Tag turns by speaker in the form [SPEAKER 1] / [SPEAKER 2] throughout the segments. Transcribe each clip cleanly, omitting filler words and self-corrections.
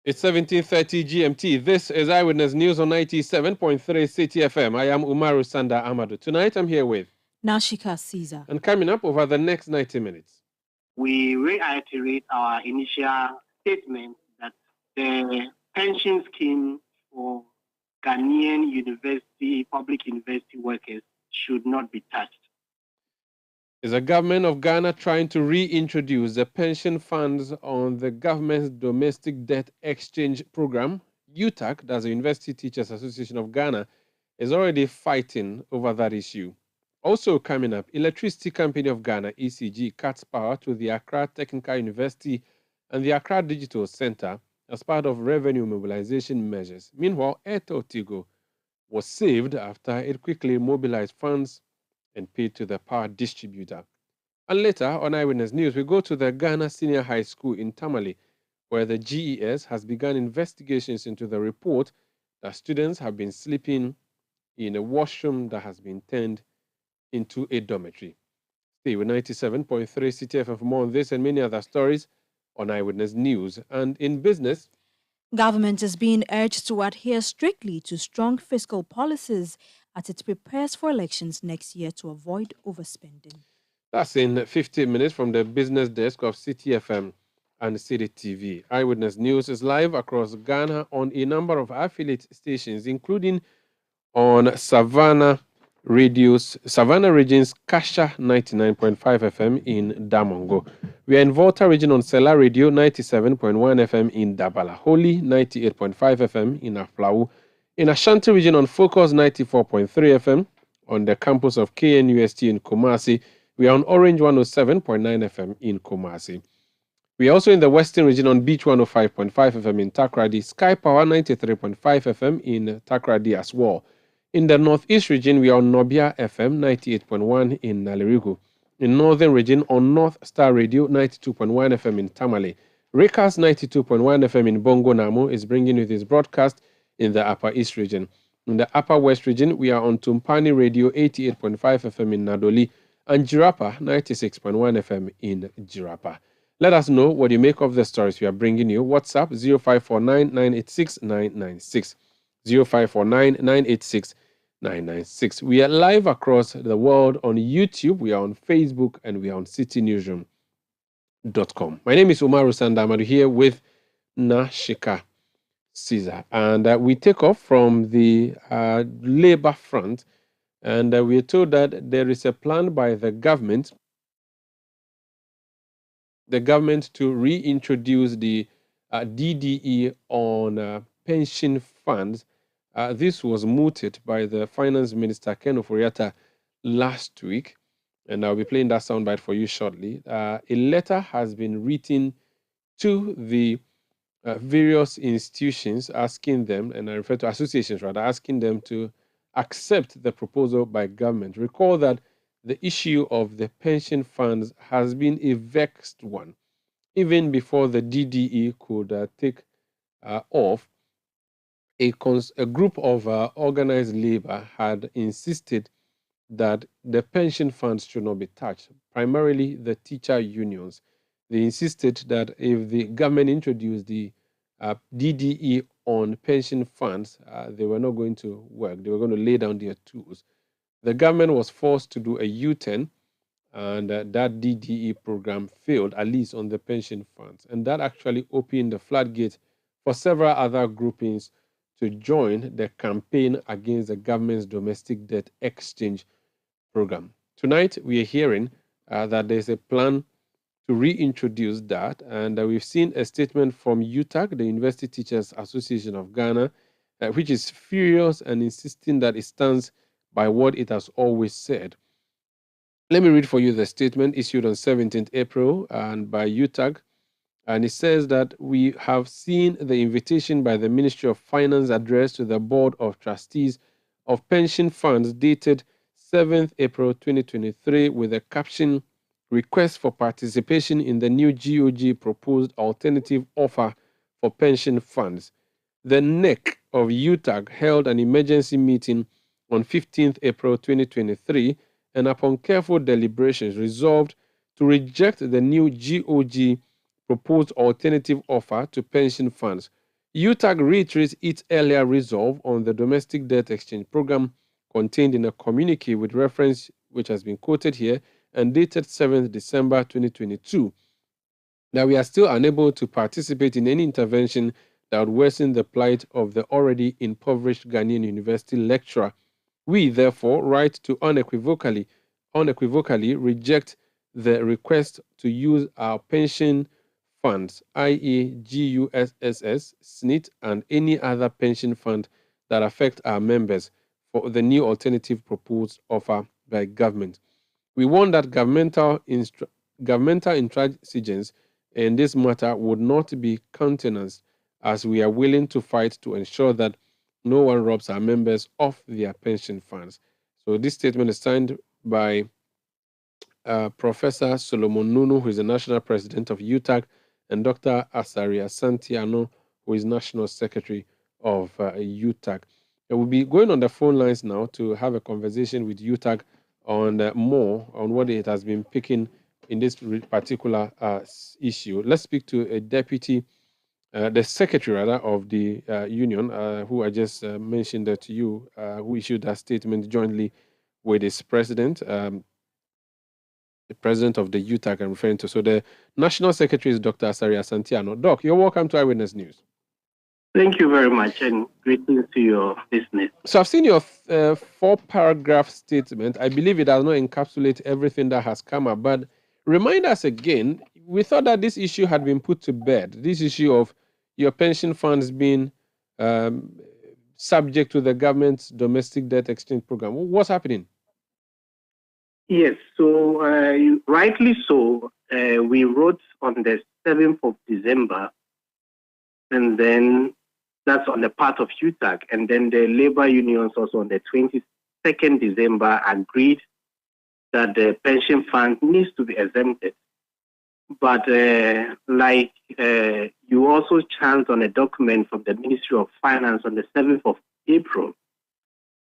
[SPEAKER 1] It's 17:30 GMT. This is Eyewitness News on 97.3 Citi FM. I am Umaru, Sanda, Amadu. Tonight I'm here with
[SPEAKER 2] Shika Caesar.
[SPEAKER 1] And coming up over the next 90 minutes,
[SPEAKER 3] we reiterate our initial statement that the pension scheme for Ghanaian public university workers should not be touched.
[SPEAKER 1] Is the government of Ghana trying to reintroduce the pension funds on the government's domestic debt exchange program? UTAC, that's the University Teachers Association of Ghana, is already fighting over that issue. Also coming up, Electricity Company of Ghana, ECG, cuts power to the Accra Technical University and the Accra Digital Center as part of revenue mobilization measures. Meanwhile, Airtel Tigo was saved after it quickly mobilized funds and paid to the power distributor. And later on Eyewitness News, we go to the Ghana Senior High School in Tamale, where the GES has begun investigations into the report that students have been sleeping in a washroom that has been turned into a dormitory. Stay with 97.3 Citi FM for more on this and many other stories on Eyewitness News. And in business,
[SPEAKER 2] government is being urged to adhere strictly to strong fiscal policies as it prepares for elections next year to avoid overspending.
[SPEAKER 1] That's in 15 minutes from the business desk of Citi FM and Citi TV. Eyewitness News is live across Ghana on a number of affiliate stations, including on Savannah Region's Kasha 99.5 FM in Damongo. We are in Volta Region on Sela Radio 97.1 FM in Dabala, Holy 98.5 FM in Aflau, in Ashanti Region on Focus 94.3 FM on the campus of KNUST in Kumasi. We are on Orange 107.9 FM in Kumasi. We are also in the Western Region on Beach 105.5 FM in Takrady, Sky Power 93.5 FM in Takrady as well. In the Northeast Region, we are on Nobia FM 98.1 in Nalerigu. In Northern Region, on North Star Radio 92.1 FM in Tamale. Recast 92.1 FM in Bongo Namu is bringing you this broadcast in the Upper East Region. In the Upper West Region, we are on Tumpani Radio 88.5 FM in Nadoli and Jirapa 96.1 FM in Jirapa. Let us know what you make of the stories we are bringing you. WhatsApp 0549 986 996. 0549 986 996. We are live across the world on YouTube, we are on Facebook, and we are on citinewsroom.com. My name is Umaru Sanda. Amadu here with Shika Caesar. And we take off from the labor front, and we are told that there is a plan by the government to reintroduce the DDE on pension funds. This was mooted by the Finance Minister, Ken Oforiatta, last week, and I'll be playing that soundbite for you shortly. A letter has been written to the various institutions asking them, and I refer to associations rather, asking them to accept the proposal by government. Recall that the issue of the pension funds has been a vexed one. Even before the DDE could take off, a group of organized labor had insisted that the pension funds should not be touched, primarily the teacher unions. They insisted that if the government introduced the DDE on pension funds, they were not going to work. They were going to lay down their tools. The government was forced to do a U-turn, and that DDE program failed, at least on the pension funds. And that actually opened the floodgate for several other groupings to join the campaign against the government's domestic debt exchange program. Tonight, we are hearing that there's a plan to reintroduce that, and we've seen a statement from UTAC, the University Teachers Association of Ghana, which is furious and insisting that it stands by what it has always said. Let me read for you the statement issued on 17th April and by UTAC. And it says that we have seen the invitation by the Ministry of Finance addressed to the Board of Trustees of Pension Funds dated 7th April 2023 with the caption, "Request for participation in the new GOG proposed alternative offer for pension funds." The NEC of UTAG held an emergency meeting on 15th April 2023 and upon careful deliberations resolved to reject the new GOG proposed alternative offer to pension funds. UTAG reiterates its earlier resolve on the domestic debt exchange program contained in a communique with reference, which has been quoted here, and dated 7th December 2022, that we are still unable to participate in any intervention that would worsen the plight of the already impoverished Ghanaian university lecturer. We, therefore, write to unequivocally reject the request to use our pension funds, i.e., GUSSS, SNIT, and any other pension fund that affect our members for the new alternative proposed offer by government. We warn that governmental intransigence in this matter would not be countenanced, as we are willing to fight to ensure that no one robs our members of their pension funds. So this statement is signed by Professor Solomon Nunu, who is the national president of UTAG, and Dr. Asaria Santiano, who is national secretary of UTAG. And we'll be going on the phone lines now to have a conversation with UTAG on more on what it has been picking in this particular issue. Let's speak to a deputy, the secretary rather of the union, who I just mentioned to you, who issued that statement jointly with his president. The president of the UTAG I'm referring to. So the national secretary is Dr. Asaria Santiano. Doc, you're welcome to Eyewitness News.
[SPEAKER 3] Thank you very much, and greetings to your listeners.
[SPEAKER 1] So I've seen your 4-paragraph statement. I believe it does not encapsulate everything that has come up, but remind us again, we thought that this issue had been put to bed, this issue of your pension funds being subject to the government's domestic debt exchange program. What's happening?
[SPEAKER 3] Yes, so rightly so, we wrote on the 7th of December, and then that's on the part of UTAG, and then the labor unions also on the 22nd December agreed that the pension fund needs to be exempted. But like you also chanced on a document from the Ministry of Finance on the 7th of April,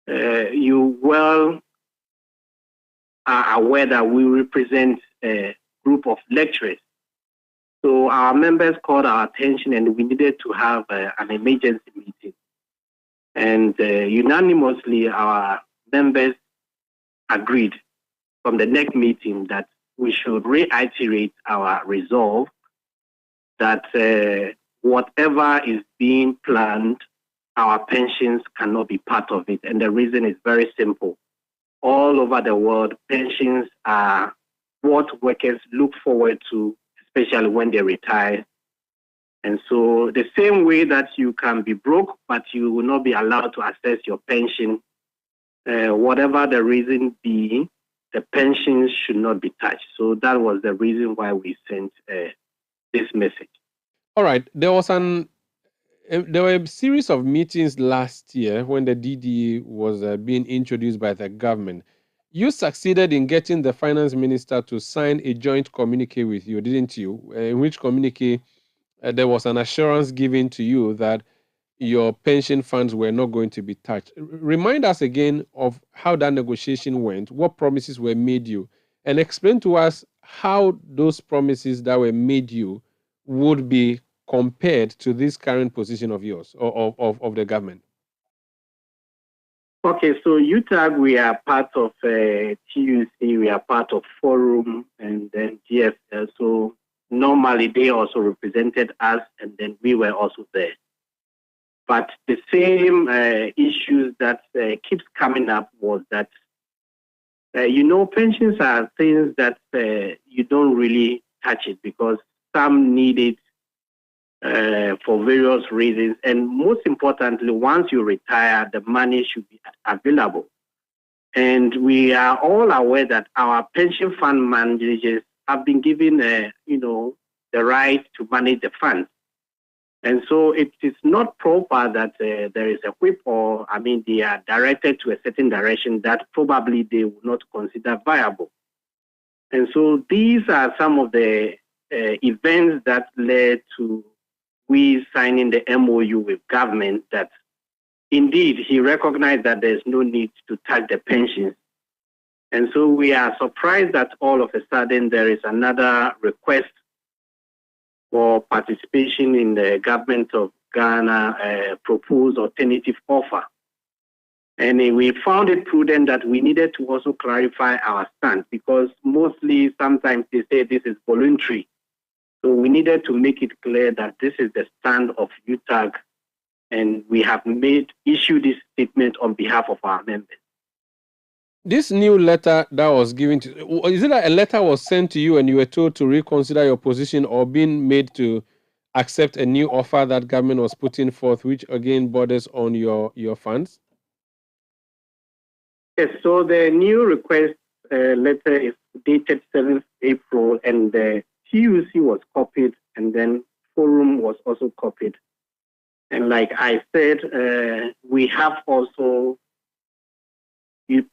[SPEAKER 3] you well are aware that we represent a group of lecturers. So our members called our attention and we needed to have an emergency meeting. And unanimously, our members agreed from the next meeting that we should reiterate our resolve that whatever is being planned, our pensions cannot be part of it. And the reason is very simple. All over the world, pensions are what workers look forward to, especially when they retire. And so the same way that you can be broke, but you will not be allowed to access your pension, whatever the reason be, the pensions should not be touched. So that was the reason why we sent this message.
[SPEAKER 1] All right. There were a series of meetings last year when the DDE was being introduced by the government. You succeeded in getting the finance minister to sign a joint communique with you, didn't you? In which communique there was an assurance given to you that your pension funds were not going to be touched. Remind us again of how that negotiation went, what promises were made you, and explain to us how those promises that were made you would be compared to this current position of yours, or of the government.
[SPEAKER 3] Okay, so UTAG, we are part of TUC, we are part of Forum, and then GFL. So normally they also represented us, and then we were also there. But the same issues that keeps coming up was that, pensions are things that you don't really touch it because some need it for various reasons. And most importantly, once you retire, the money should be available. And we are all aware that our pension fund managers have been given, the right to manage the funds. And so it is not proper that there is a whip they are directed to a certain direction that probably they will not consider viable. And so these are some of the events that led to we signing the MOU with government that indeed he recognized that there's no need to touch the pensions. And so we are surprised that all of a sudden there is another request for participation in the government of Ghana proposed alternative offer. And we found it prudent that we needed to also clarify our stance, because mostly sometimes they say this is voluntary. So we needed to make it clear that this is the stand of UTAG, and we have issued this statement on behalf of our members.
[SPEAKER 1] This new letter that was given to, is it that a letter was sent to you and you were told to reconsider your position, or being made to accept a new offer that government was putting forth, which again borders on your funds?
[SPEAKER 3] Yes, so the new request letter is dated 7th April, and the TUC was copied, and then Forum was also copied. And like I said, we have also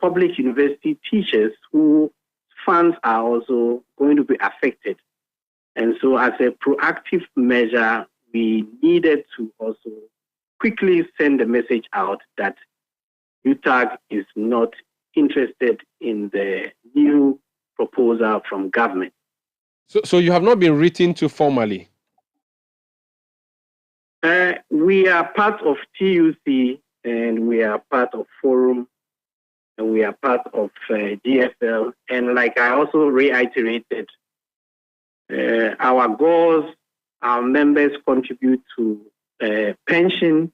[SPEAKER 3] public university teachers whose funds are also going to be affected. And so as a proactive measure, we needed to also quickly send a message out that UTAG is not interested in the new proposal from government.
[SPEAKER 1] So you have not been written to formally?
[SPEAKER 3] We are part of TUC, and we are part of Forum, and we are part of GFL. And like I also reiterated, our goals, our members contribute to pension.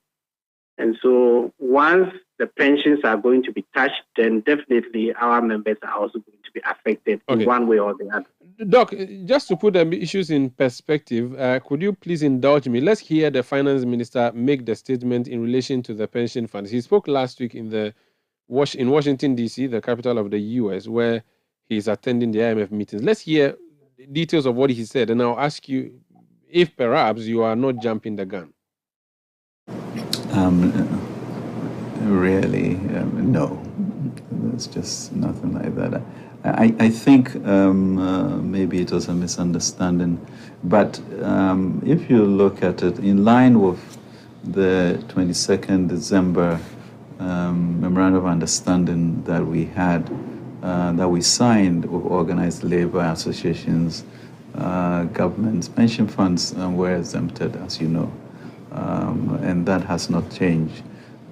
[SPEAKER 3] And so once the pensions are going to be touched, then definitely our members are also going to be affected in one way or the other.
[SPEAKER 1] Doc, just to put the issues in perspective, could you please indulge me? Let's hear the finance minister make the statement in relation to the pension funds. He spoke last week in Washington, D.C., the capital of the U.S., where he's attending the IMF meetings. Let's hear details of what he said, and I'll ask you if perhaps you are not jumping the gun.
[SPEAKER 4] Really, no. There's just nothing like that. I think maybe it was a misunderstanding, but if you look at it in line with the 22nd December memorandum of understanding that we had, that we signed with organized labor associations, governments, pension funds were exempted, as you know, and that has not changed.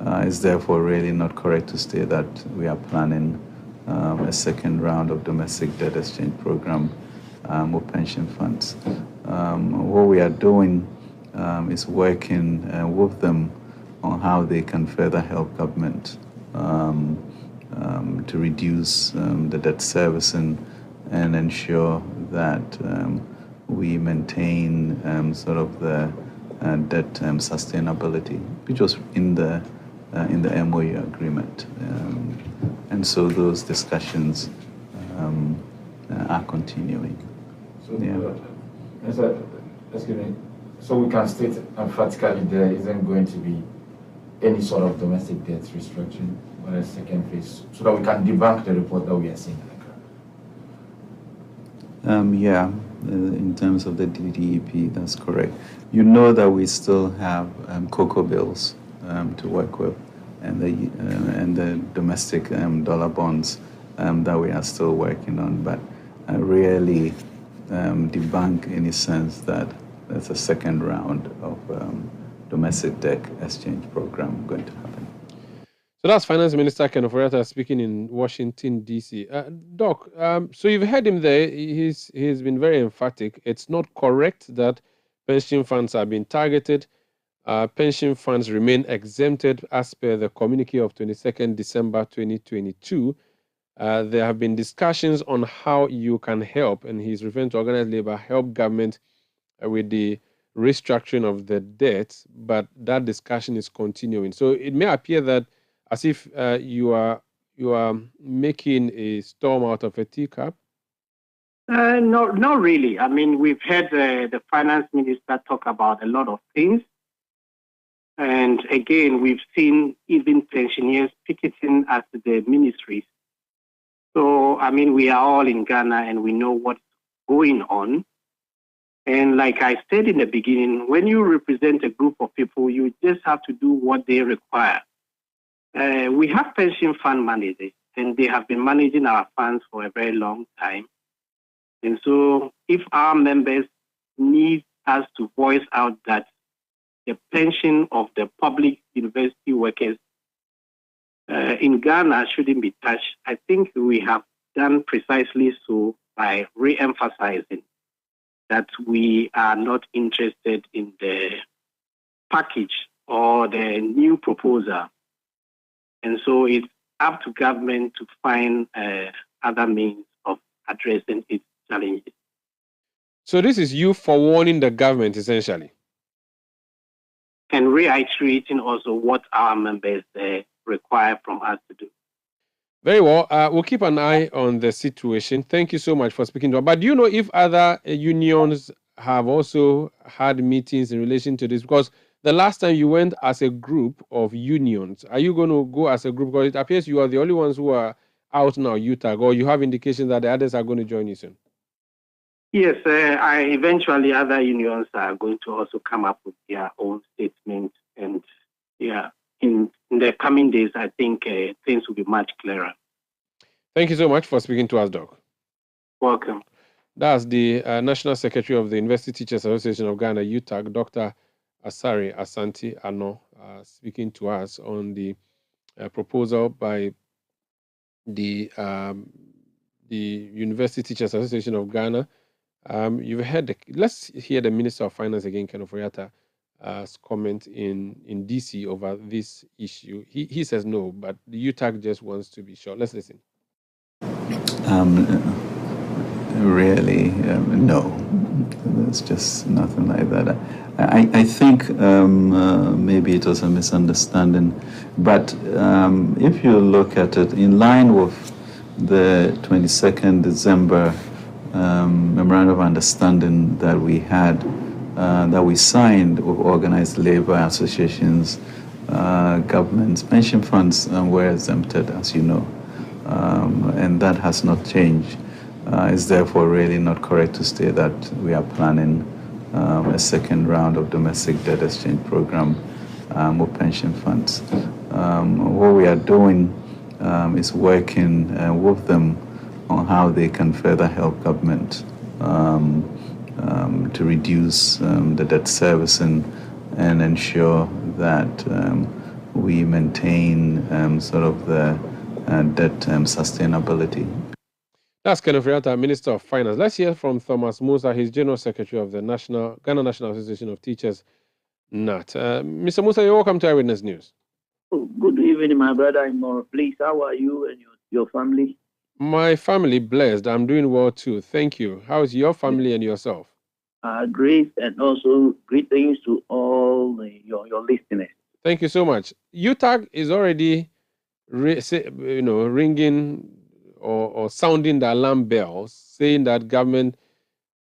[SPEAKER 4] It's therefore really not correct to say that we are planning a second round of domestic debt exchange program with pension funds. What we are doing is working with them on how they can further help government to reduce the debt servicing and ensure that we maintain sort of the debt sustainability, which was in the MOU agreement. And so those discussions are continuing.
[SPEAKER 5] So, excuse me, so we can state emphatically there isn't going to be any sort of domestic debt restructuring or a second phase, so that we can debunk the report that we are seeing.
[SPEAKER 4] Yeah, in terms of the DDEP, that's correct. You know that we still have cocoa bills to work with, and the domestic dollar bonds that we are still working on, but really debunk any sense that there's a second round of domestic debt exchange program going to happen.
[SPEAKER 1] So that's Finance Minister Ken Ofori-Atta speaking in Washington, D.C. Doc, so you've heard him there. He's been very emphatic. It's not correct that pension funds are being targeted. Pension funds remain exempted as per the communique of 22nd December 2022. There have been discussions on how you can help, and he's referring to organized labor, help government with the restructuring of the debt, but that discussion is continuing. So it may appear that as if you are making a storm out of a teacup.
[SPEAKER 3] No, not really. I mean, we've heard the finance minister talk about a lot of things. And again, we've seen even pensioners picketing at the ministries. So, I mean, we are all in Ghana and we know what's going on. And like I said in the beginning, when you represent a group of people, you just have to do what they require. We have pension fund managers, and they have been managing our funds for a very long time. And so if our members need us to voice out that the pension of the public university workers in Ghana shouldn't be touched. I think we have done precisely so by re-emphasizing that we are not interested in the package or the new proposal. And so it's up to government to find other means of addressing its challenges.
[SPEAKER 1] So this is you forewarning the government, essentially.
[SPEAKER 3] And reiterating also what our members require from us to do.
[SPEAKER 1] Very well. We'll keep an eye on the situation. Thank you so much for speaking to us. But do you know if other unions have also had meetings in relation to this? Because the last time you went as a group of unions, are you going to go as a group? Because it appears you are the only ones who are out now, UTAG, or you have indications that the others are going to join you soon.
[SPEAKER 3] Yes, eventually other unions are going to also come up with their own statements. And yeah, in the coming days, I think things will be much clearer.
[SPEAKER 1] Thank you so much for speaking to us, Doc.
[SPEAKER 3] Welcome.
[SPEAKER 1] That's the National Secretary of the University Teachers Association of Ghana, UTAG, Dr. Asari Asante Ano, speaking to us on the proposal by the University Teachers Association of Ghana. You've heard let's hear the Minister of Finance again, Ken Oforiatta's comment in DC over this issue. He says no, but the UTAG just wants to be sure. Let's listen.
[SPEAKER 4] Really, no. There's just nothing like that. I think maybe it was a misunderstanding, but if you look at it in line with the 22nd December memorandum of understanding that we had, that we signed with organized labor associations, governments, pension funds were exempted, as you know, and that has not changed. It's therefore really not correct to say that we are planning a second round of domestic debt exchange program with pension funds. What we are doing is working with them on how they can further help government to reduce the debt servicing and ensure that we maintain sort of the debt sustainability.
[SPEAKER 1] That's Ken Oforiatta, Minister of Finance. Let's hear from Thomas Musa, he's General Secretary of the Ghana National Association of Teachers, NAT. Mr. Musa, you're welcome to Eyewitness News.
[SPEAKER 6] Oh, good evening, my brother Umaru. Please, how are you and your family?
[SPEAKER 1] My family blessed. I'm doing well too. Thank you. How is your family and yourself?
[SPEAKER 6] Great, and also greetings to all your listeners.
[SPEAKER 1] Thank you so much. UTAG is already ringing or sounding the alarm bells, saying that government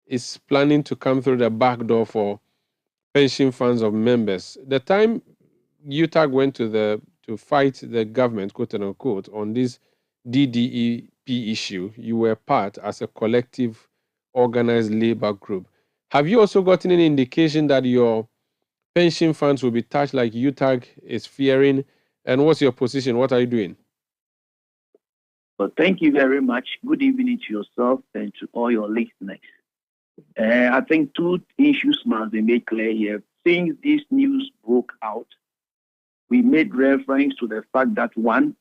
[SPEAKER 1] is planning to come through the back door for pension funds of members. The time UTAG went to fight the government, quote unquote, on this DDEP issue, you were part as a collective organized labor group. Have you also gotten any indication that your pension funds will be touched like UTAG is fearing? And what's your position? What are you doing?
[SPEAKER 6] Well, thank you very much. Good evening to yourself and to all your listeners. I think two issues must be made clear here. Since this news broke out, we made reference to the fact that one,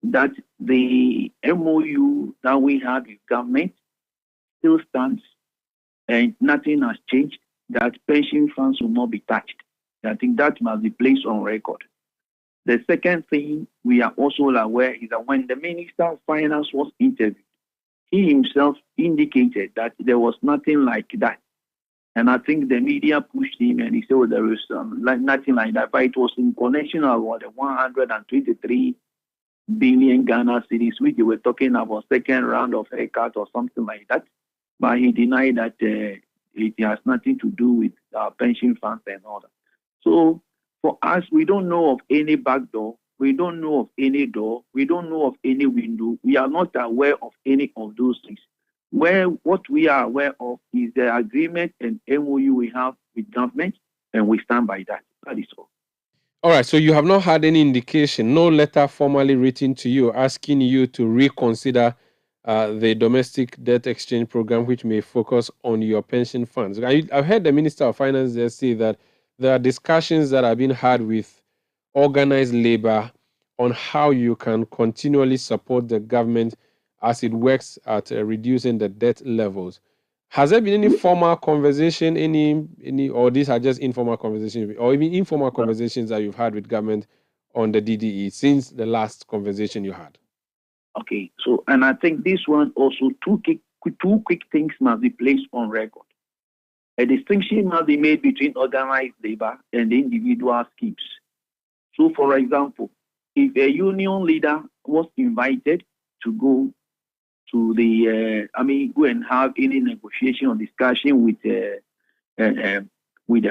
[SPEAKER 6] that the MOU that we had with government still stands and nothing has changed, that pension funds will not be touched. I think that must be placed on record. The second thing we are also aware is that when the Minister of Finance was interviewed, he himself indicated that there was nothing like that. And I think the media pushed him and he said, well, there is nothing like that. But it was in connection about the 123 billion Ghana cedis, which they were talking about second round of haircut or something like that. But he denied that it has nothing to do with pension funds and all that. So for us, we don't know of any back door. We don't know of any door. We don't know of any window. We are not aware of any of those things. What we are aware of is the agreement and MOU we have with government, and we stand by that. That is all.
[SPEAKER 1] All right. So you have not had any indication, no letter formally written to you asking you to reconsider the domestic debt exchange program, which may focus on your pension funds. I've heard the Minister of Finance there say that there are discussions that are being had with organized labor on how you can continually support the government as it works at reducing the debt levels. Has there been any formal conversation, any, or these are just informal conversations, or even informal conversations that you've had with government on the DDE since the last conversation you had?
[SPEAKER 6] Okay, so, and I think this one also, two quick things must be placed on record. A distinction must be made between organized labor and individual schemes. So, for example, if a union leader was invited to go to the, go and have any negotiation or discussion with the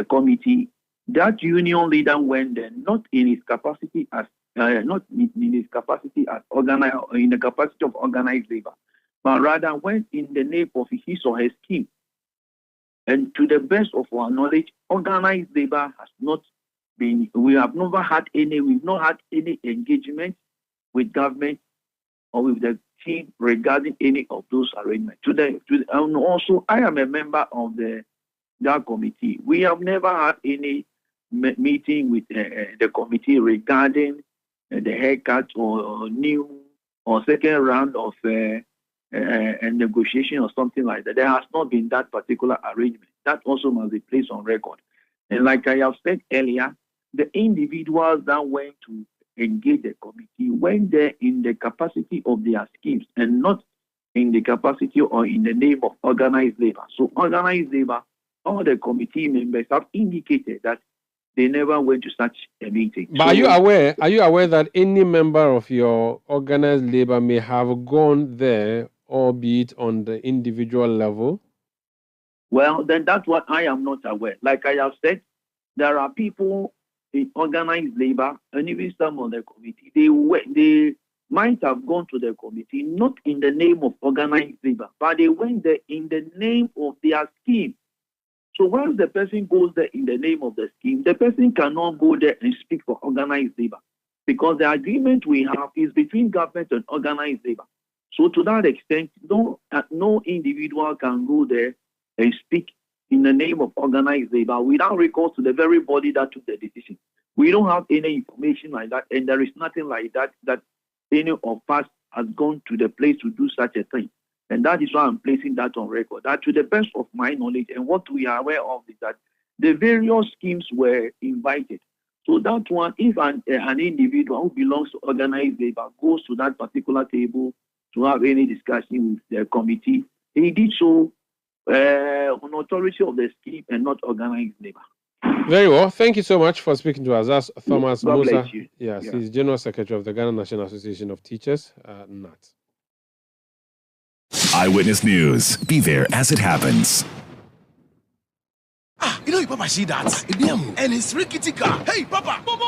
[SPEAKER 6] committee, that union leader went there not in his capacity as not in his capacity as organized, in the capacity of organized labor, but rather went in the name of his or her scheme. And to the best of our knowledge, organized labor has not been. We've not had any engagement with government or with the team regarding any of those arrangements. And also, I am a member of that committee. We have never had any meeting with the committee regarding the haircut or new or second round of a negotiation or something like that. There has not been that particular arrangement. That also must be placed on record. And like I have said earlier, the individuals that went to engage the committee went there in the capacity of their schemes and not in the capacity or in the name of organized labor. So organized labor, all the committee members have indicated that they never went to such a meeting.
[SPEAKER 1] But are you aware that any member of your organized labor may have gone there, albeit on the individual level?
[SPEAKER 6] Well, then that's what I am not aware. Like I have said, there are people in organized labor and even some of the committee. They might have gone to the committee not in the name of organized labor, but they went there in the name of their scheme. So once the person goes there in the name of the scheme, the person cannot go there and speak for organized labor because the agreement we have is between government and organized labor. So to that extent, no individual can go there and speak in the name of organized labor without recourse to the very body that took the decision. We don't have any information like that, and there is nothing like that any of us has gone to the place to do such a thing. And that is why I'm placing that on record. That to the best of my knowledge and what we are aware of is that the various schemes were invited. So that one, if an individual who belongs to organized labor goes to that particular table to have any discussion with the committee, he did so on authority of the scheme and not organized labor.
[SPEAKER 1] Very well. Thank you so much for speaking to us. That's Thomas
[SPEAKER 6] God
[SPEAKER 1] Musa.
[SPEAKER 6] bless you.
[SPEAKER 1] Yes, he's General Secretary of the Ghana National Association of Teachers, NAT.
[SPEAKER 7] Eyewitness News. Be there as it happens.
[SPEAKER 8] You know, Papa see that? And his rickety car. Hey, Papa! Papa!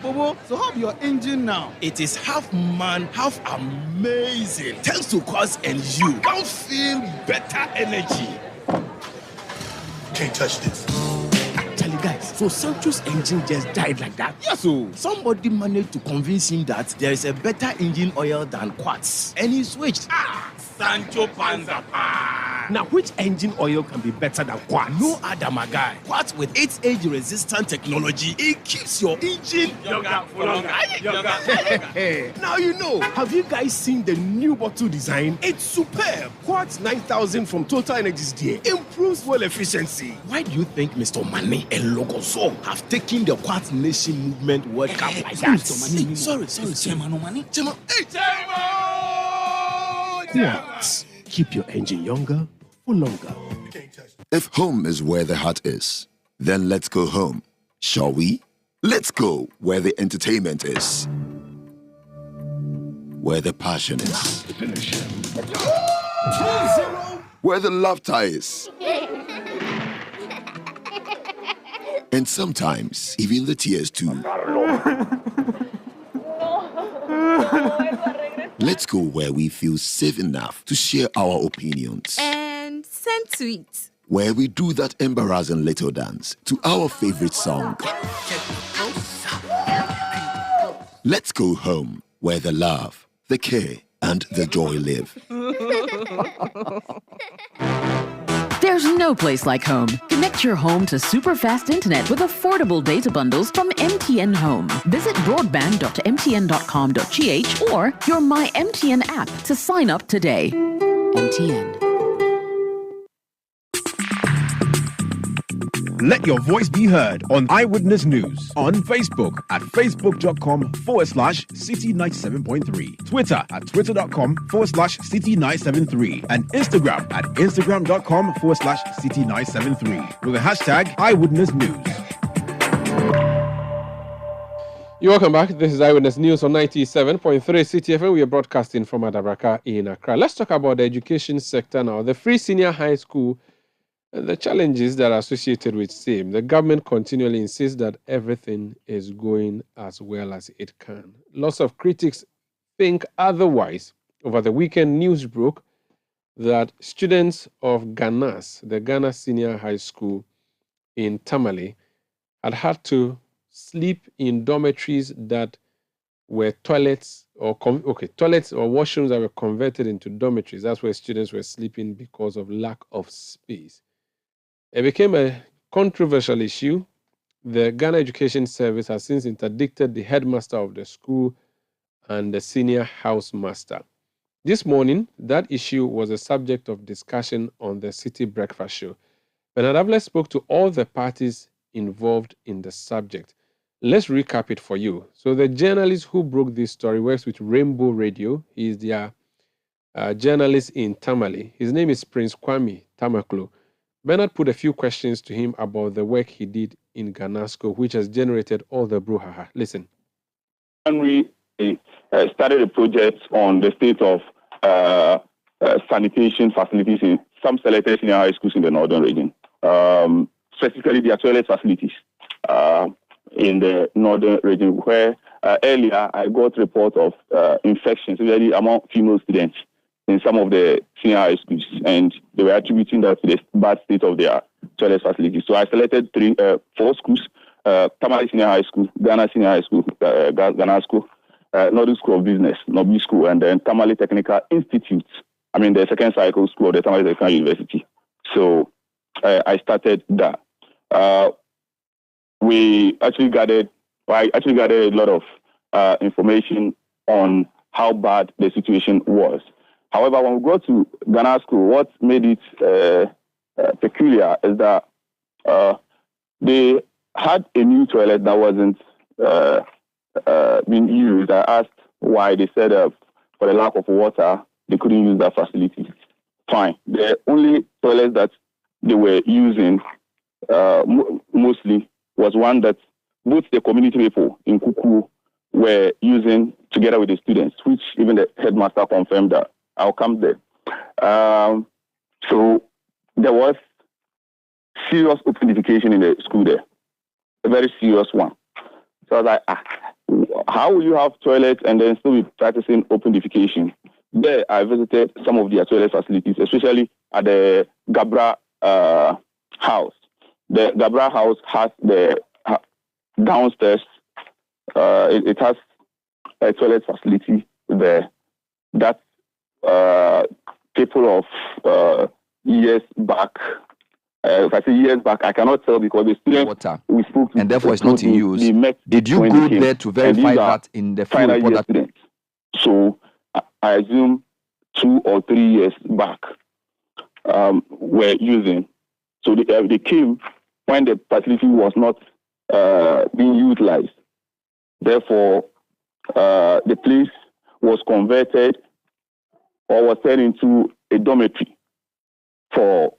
[SPEAKER 9] Bobo, so how your engine now?
[SPEAKER 8] It is half man, half amazing. Thanks to Quartz and you. Can feel better energy. Can't touch this. Actually, guys, so Sancho's engine just died like that.
[SPEAKER 9] Yes, so
[SPEAKER 8] somebody managed to convince him that there is a better engine oil than Quartz, and he switched.
[SPEAKER 9] Sancho Panza. Now, which engine oil can be better than Quartz?
[SPEAKER 8] No other, my guy. Quartz with its age-resistant technology, it keeps your engine younger for longer.
[SPEAKER 9] Now you know. Have you guys seen the new bottle design? It's superb. Quartz 9000 from Total Energies there improves fuel efficiency.
[SPEAKER 8] Why do you think Mr. Mane and Logoso have taken the Quartz Nation movement World Cup like that? Sorry. Chairman Mane.
[SPEAKER 9] Quartz. Keep your engine younger for longer.
[SPEAKER 10] If home is where the heart is, then let's go home, shall we? Let's go where the entertainment is, where the passion is, where the laughter is, and sometimes even the tears too. Let's go where we feel safe enough to share our opinions.
[SPEAKER 11] And send tweets.
[SPEAKER 10] Where we do that embarrassing little dance to our favorite song. Let's go home where the love, the care, and the joy live.
[SPEAKER 12] There's no place like home. Connect your home to super fast internet with affordable data bundles from MTN Home. Visit broadband.mtn.com.gh or your My MTN app to sign up today. MTN.
[SPEAKER 9] Let your voice be heard on Eyewitness News on Facebook at facebook.com/Citi97.3, Twitter at twitter.com/Citi973, and Instagram at instagram.com/Citi973 with the hashtag Eyewitness News.
[SPEAKER 1] You're welcome back. This is Eyewitness News on 97.3 Citi FM. We are broadcasting from Adabraka in Accra. Let's talk about the education sector now. The free senior high school and the challenges that are associated with same. The government continually insists that everything is going as well as it can. Lots of critics think otherwise. Over the weekend, news broke that students of Ghanas, the Ghana Senior High School in Tamale, had to sleep in dormitories that were toilets or washrooms that were converted into dormitories. That's where students were sleeping because of lack of space. It became a controversial issue. The Ghana Education Service has since interdicted the headmaster of the school and the senior housemaster. This morning, that issue was a subject of discussion on the Citi Breakfast Show. Bernard Avle spoke to all the parties involved in the subject. Let's recap it for you. So the journalist who broke this story works with Rainbow Radio. He is their journalist in Tamale. His name is Prince Kwame Tamaklo. Bernard put a few questions to him about the work he did in Ghanasco, which has generated all the brouhaha. Listen.
[SPEAKER 13] When we started a project on the state of sanitation facilities in some selected senior high schools in the northern region, specifically the toilet facilities in the northern region, where earlier I got reports of infections, especially among female students in some of the senior high schools, and they were attributing that to the bad state of their toilet facilities. So I selected four schools: Tamale Senior High School, Ghana Senior High School, Ghanasco, Northern School of Business, Nobi School, and then Tamale Technical Institute. I mean, the second cycle school of the Tamale Technical University. So I started that. I actually gathered a lot of information on how bad the situation was. However, when we go to Ghanasco, what made it peculiar is that they had a new toilet that wasn't being used. I asked why. They said for the lack of water, they couldn't use that facility. Fine. The only toilet that they were using mostly was one that both the community people in Kuku were using together with the students, which even the headmaster confirmed that. I'll come there. So there was serious open defecation in the school there, a very serious one. So I was like, how will you have toilets and then still be practicing open defecation? There, I visited some of their toilet facilities, especially at the Gabra house. The Gabra house has the downstairs. It has a toilet facility there. That people of years back. If I say years back, I cannot tell because the students we spoke to,
[SPEAKER 14] and therefore it's not in use. Did you go there to verify that in the field report?
[SPEAKER 13] Students. So I assume 2 or 3 years back were using. So they came when the facility was not being utilized. Therefore, the place was converted or was turned into a dormitory for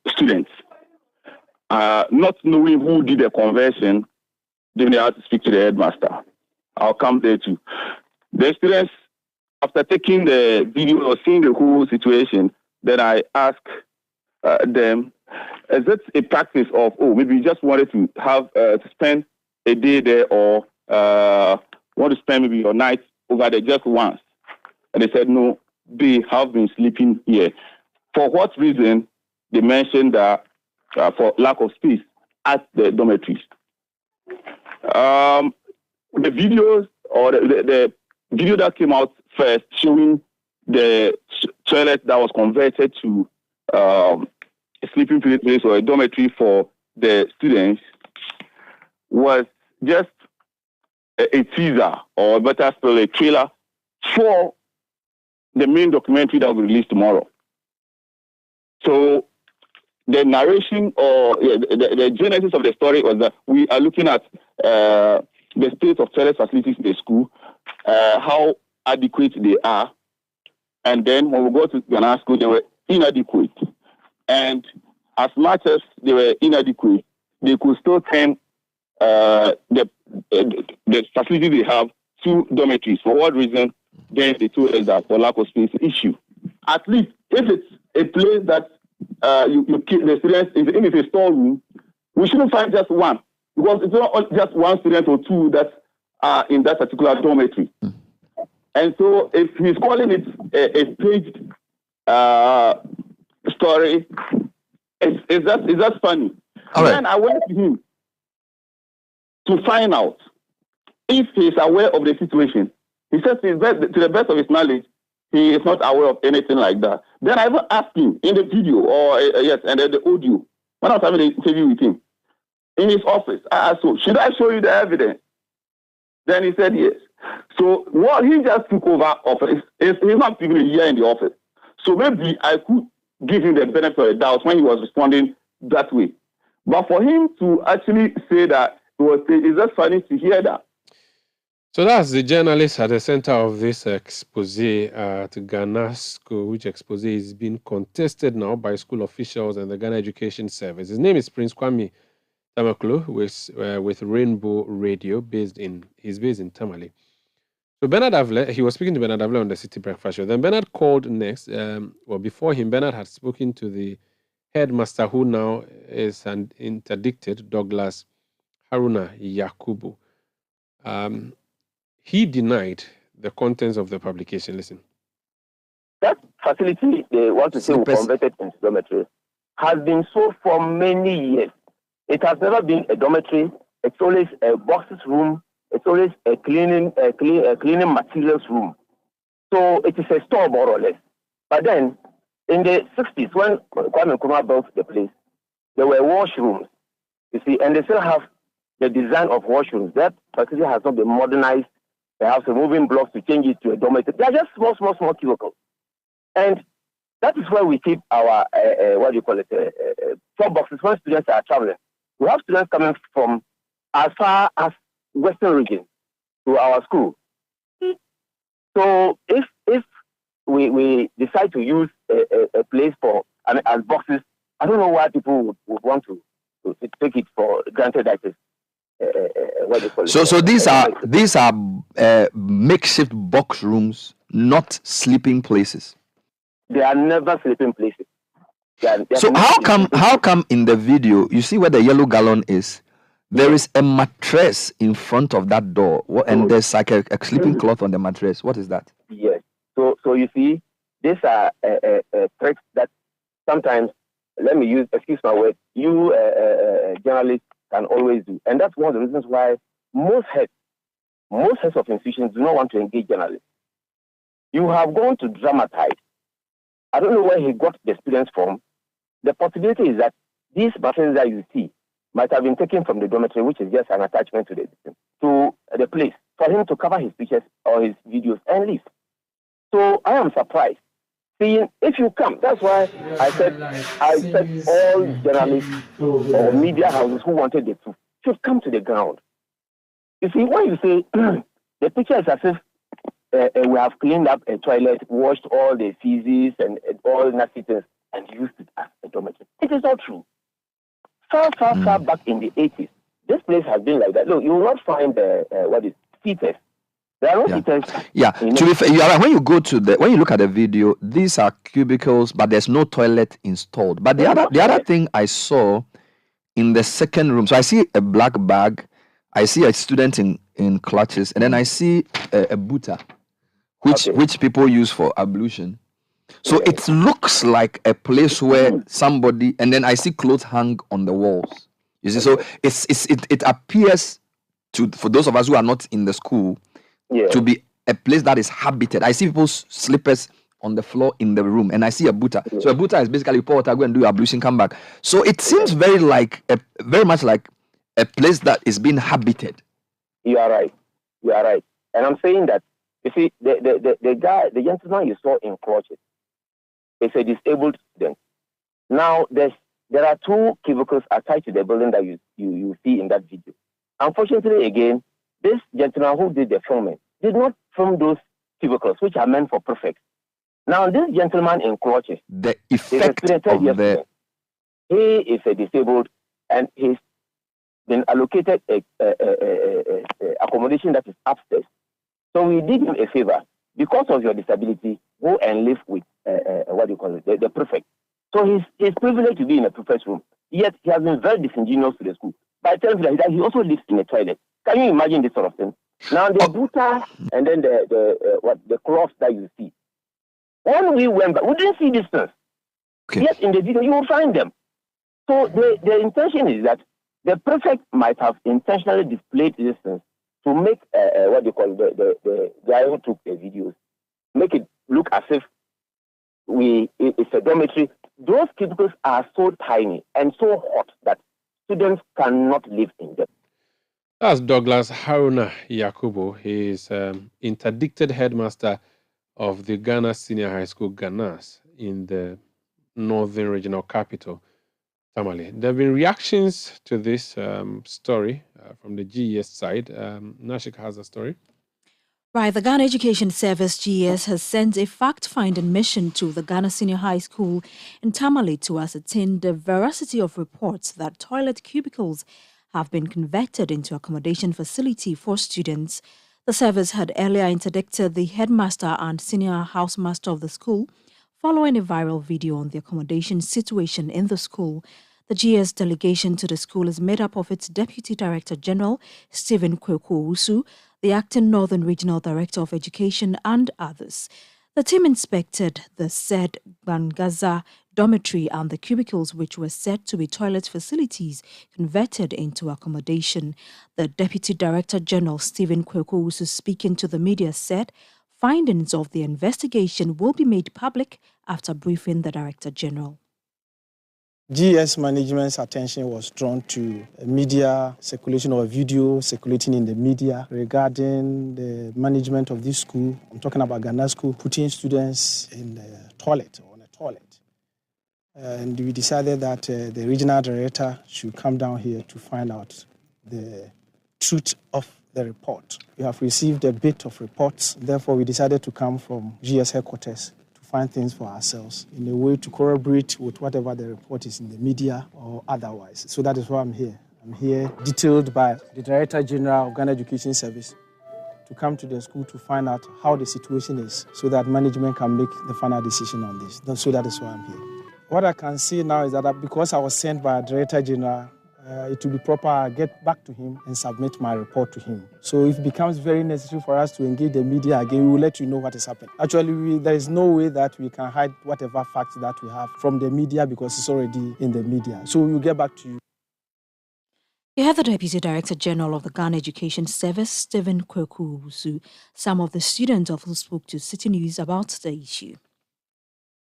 [SPEAKER 13] students. Not knowing who did the conversion, then they had to speak to the headmaster. I'll come there too. The students, after taking the video or seeing the whole situation, then I asked them, is it a practice of, maybe you just wanted to have to spend a day there or want to spend maybe your night over there just once? And they said, no, they have been sleeping here. For what reason? They mentioned that for lack of space at the dormitories. The videos or the video that came out first showing the toilet that was converted to sleeping place or a dormitory for the students was just a teaser, or better still, a trailer for the main documentary that will be released tomorrow. So the narration or the genesis of the story was that we are looking at the state of toilet facilities in the school, how adequate they are, and then when we go to Ghanasco, they were inadequate. And as much as they were inadequate, they could still turn the facility they have to dormitories. For what reason? Then they told us that for lack of space issue. At least if it's a place that you keep the students, if it's a storeroom, we shouldn't find just one, because it's not just one student or two that are in that particular dormitory. And so if he's calling it a staged story, it's just funny. All right. Then I went to him to find out if he's aware of the situation. He says to the best of his knowledge, he is not aware of anything like that. Then I even asked him in the video, or and the audio, when I was having an interview with him, in his office, I asked him, should I show you the evidence? Then he said yes. So what he just took over office, he's not even a year in the office. So maybe I could give him the benefit of the doubt when he was responding that way. But for him to actually say that, it's just funny to hear that.
[SPEAKER 1] So that's the journalist at the center of this expose to Ghanasco, which expose is being contested now by school officials and the Ghana Education Service. His name is Prince Kwame Tamaklo, with Rainbow Radio, he's based in Tamale. So Bernard Avle, he was speaking to Bernard Avle on the City Breakfast Show. Then Bernard called next. Before him, Bernard had spoken to the headmaster, who now is an interdicted, Douglas Haruna Yakubu. He denied the contents of the publication. Listen.
[SPEAKER 15] That facility, they want to say we converted into dormitory, has been so for many years. It has never been a dormitory. It's always a boxes room. It's always a cleaning materials room. So it is a store, more or less. But then, in the 60s, when Kwame Nkrumah built the place, there were washrooms, you see, and they still have the design of washrooms. That facility has not been modernized. They have some moving blocks to change it to a dormitory. They are just small cubicles. And that is where we keep our, top boxes when students are traveling. We have students coming from as far as Western region to our school. So if we decide to use a place for, as boxes, I don't know why people would want to take it for granted that is
[SPEAKER 14] So these are makeshift box rooms, not sleeping places.
[SPEAKER 15] They are never sleeping places.
[SPEAKER 14] So how come in the video you see where the yellow gallon is? There is a mattress in front of that door, and there's like a sleeping cloth on the mattress. What is that?
[SPEAKER 15] Yes. So you see, these are tricks that sometimes, excuse my word, you journalists can always do. And that's one of the reasons why most heads of institutions do not want to engage journalists. You have gone to dramatize. I don't know where he got the experience from. The possibility is that these buttons that you see might have been taken from the dormitory, which is just an attachment to the place, for him to cover his pictures or his videos and leave. So I am surprised. Seeing, if you come, that's why I said all journalists or media houses who wanted the truth should come to the ground. You see, when you say the picture is as if we have cleaned up a toilet, washed all the feces and all nasty things, and used it as a dormitory. It is not true. Far back in the 80s, this place has been like that. Look, you will not find fetus. There are no fetus.
[SPEAKER 14] Yeah, to be fair, you are right. When you look at the video, these are cubicles, but there's no toilet installed. But the other thing I saw in the second room, so I see a black bag, I see a student in clutches, and then I see a buta, which people use for ablution. So it looks like a place where somebody, and then I see clothes hang on the walls. You see, so it appears for those of us who are not in the school to be a place that is habited. I see people's slippers on the floor in the room, and I see a buta. So a buta is basically pour water, go and do your ablution, come back. So it seems very much like a place that is being habited.
[SPEAKER 15] You are right. And I'm saying that, you see, the gentleman you saw in crutches is a disabled student. Now, there are 2 cubicles attached to the building that you see in that video. Unfortunately, again, this gentleman who did the filming did not film those cubicles, which are meant for prefects. Now, this gentleman in crutches,
[SPEAKER 14] the effect of the...
[SPEAKER 15] He is a disabled, and he's been allocated a accommodation that is upstairs. So we did him a favor. Because of your disability, go and live with, the prefect. So he's privileged to be in a prefect's room. Yet he has been very disingenuous to the school. By telling you that he also lives in a toilet. Can you imagine this sort of thing? Now the buta and then the cloth that you see. When we went back, we didn't see distance. Okay. Yet in the video you will find them. So the intention is that the prefect might have intentionally displayed distance to make the guy who took the videos, make it look as if it's a dormitory. Those cubicles are so tiny and so hot that students cannot live in them.
[SPEAKER 1] That's Douglas Haruna Yakubu. He is interdicted headmaster of the Ghana Senior High School, Ghanas, in the northern regional capital, Tamale. There have been reactions to this story from the GES side. Nashika has a story.
[SPEAKER 2] Right, the Ghana Education Service, GES, has sent a fact-finding mission to the Ghana Senior High School in Tamale to ascertain the veracity of reports that toilet cubicles have been converted into accommodation facility for students. The service had earlier interdicted the headmaster and senior housemaster of the school following a viral video on the accommodation situation in the school. The GS delegation to the school is made up of its Deputy Director General, Stephen Kweku-Usu, the Acting Northern Regional Director of Education, and others. The team inspected the said Bangaza dormitory and the cubicles, which were said to be toilet facilities converted into accommodation. The Deputy Director General, Stephen Kweku-Usu, speaking to the media, said findings of the investigation will be made public after briefing the Director General.
[SPEAKER 16] GS management's attention was drawn to media circulation or video circulating in the media regarding the management of this school. I'm talking about Ghanasco, putting students in the toilet or on a toilet. And we decided that the regional director should come down here to find out the truth of the report. We have received a bit of reports, therefore we decided to come from GS headquarters find things for ourselves in a way to corroborate with whatever the report is in the media or otherwise. So that is why I'm here. I'm here detailed by the Director General of Ghana Education Service to come to the school to find out how the situation is so that management can make the final decision on this. So that is why I'm here. What I can say now is that because I was sent by a Director General, it will be proper I get back to him and submit my report to him. So if it becomes very necessary for us to engage the media again, we will let you know what has happened. Actually, there is no way that we can hide whatever facts that we have from the media because it's already in the media. So we will get back to you.
[SPEAKER 2] You have the Deputy Director General of the Ghana Education Service, Stephen Kweku-Usu. Some of the students also spoke to Citi News about the issue.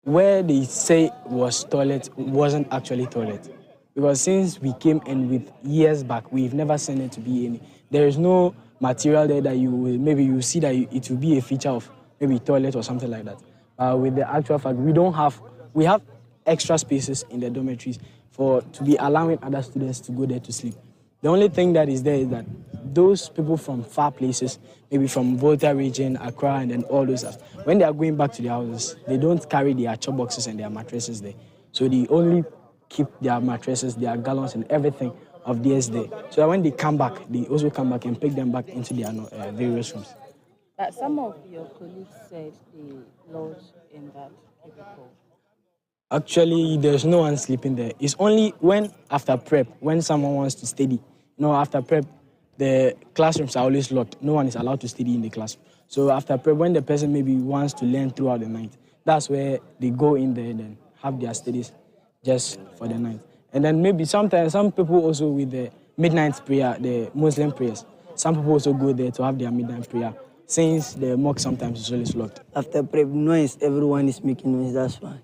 [SPEAKER 17] Where they say was toilet wasn't actually toilet. Because since we came in with years back, we've never seen it to be any. There is no material there that you see that it will be a feature of maybe toilet or something like that. With the actual fact, we have extra spaces in the dormitories to be allowing other students to go there to sleep. The only thing that is there is that those people from far places, maybe from Volta region, Accra, and then all those stuff, when they are going back to their houses, they don't carry their chop boxes and their mattresses there. So they only keep their mattresses, their gallons, and everything of theirs there. So that when they come back, they also come back and pick them back into their various rooms.
[SPEAKER 18] But some of your colleagues said they lodged in that cubicle.
[SPEAKER 17] Actually, there's no one sleeping there. It's only after prep, when someone wants to study. After prep, the classrooms are always locked. No one is allowed to study in the classroom. So after prep, when the person maybe wants to learn throughout the night, that's where they go in there and then have their studies just for the night. And then maybe sometimes some people also with the midnight prayer, the Muslim prayers, some people also go there to have their midnight prayer since the mock sometimes is always locked.
[SPEAKER 19] After prep noise, everyone is making noise, that's why.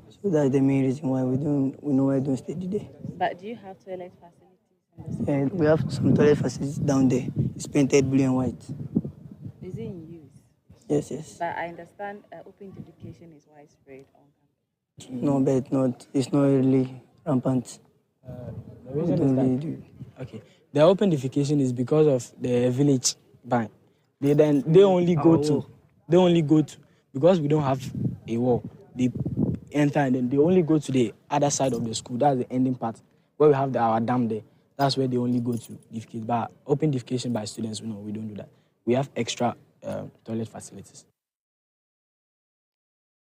[SPEAKER 19] So that's the main reason why we don't study there.
[SPEAKER 18] But do you have toilet facilities in the
[SPEAKER 19] And we have some toilet facilities down there. It's painted blue and white.
[SPEAKER 18] Is it in use?
[SPEAKER 19] Yes.
[SPEAKER 18] But I understand open defecation is widespread on campus.
[SPEAKER 19] No, but it's not really rampant.
[SPEAKER 17] The reason is that, the open defecation is because of the village ban. They only go to because we don't have a wall. They enter and then they only go to the other side of the school. That's the ending part where we have our dam there. That's where they only go to defecate. But open defecation by students, no, we don't do that. We have extra toilet facilities.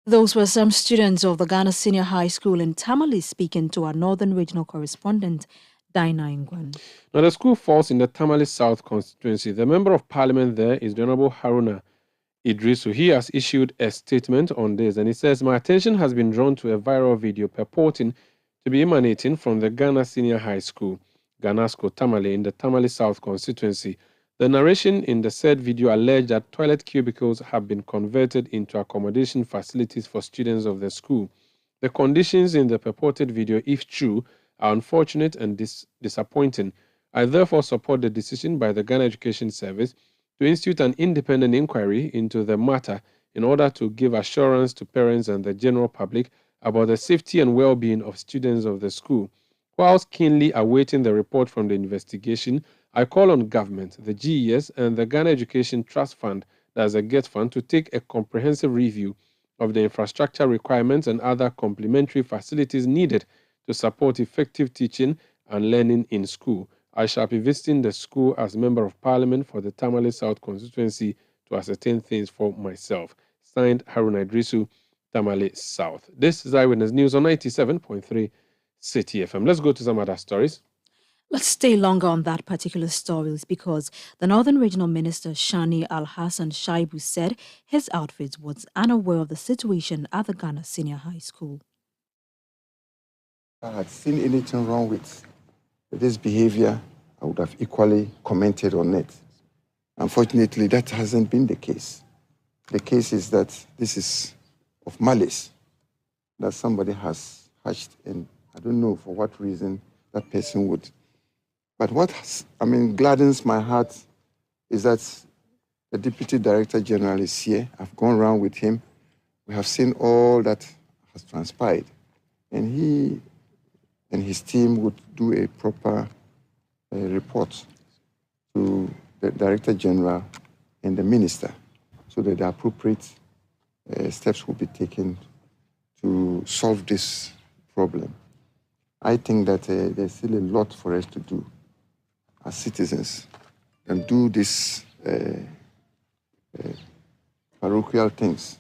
[SPEAKER 2] Those were some students of the Ghana Senior High School in Tamale speaking to our Northern Regional correspondent, Dinah Ingwan.
[SPEAKER 1] Now, the school falls in the Tamale South constituency. The Member of Parliament there is the Honorable Haruna Idrisu. He has issued a statement on this, and he says, "My attention has been drawn to a viral video purporting to be emanating from the Ghana Senior High School, Ghanasco, Tamale, in the Tamale South constituency. The narration in the said video alleged that toilet cubicles have been converted into accommodation facilities for students of the school. The conditions in the purported video, if true, are unfortunate and disappointing. I therefore support the decision by the Ghana Education Service to institute an independent inquiry into the matter in order to give assurance to parents and the general public about the safety and well-being of students of the school. Whilst keenly awaiting the report from the investigation, I call on government, the GES, and the Ghana Education Trust Fund, that's a GET fund, to take a comprehensive review of the infrastructure requirements and other complementary facilities needed to support effective teaching and learning in school. I shall be visiting the school as Member of Parliament for the Tamale South constituency to ascertain things for myself." Signed, Haruna Idrisu, Tamale South. This is Eyewitness News on 97.3 Citi FM. Let's go to some other stories.
[SPEAKER 2] Let's stay longer on that particular story because the Northern Regional Minister Shani Al-Hassan Shaibu said his outfit was unaware of the situation at the Ghana Senior High School.
[SPEAKER 20] If I had seen anything wrong with this behavior, I would have equally commented on it. Unfortunately, that hasn't been the case. The case is that this is of malice, that somebody has hatched, and I don't know for what reason that person would. But what gladdens my heart is that the Deputy Director General is here. I've gone around with him. We have seen all that has transpired. And he and his team would do a proper report to the Director General and the Minister so that the appropriate steps will be taken to solve this problem. I think that there's still a lot for us to do as citizens and do these parochial things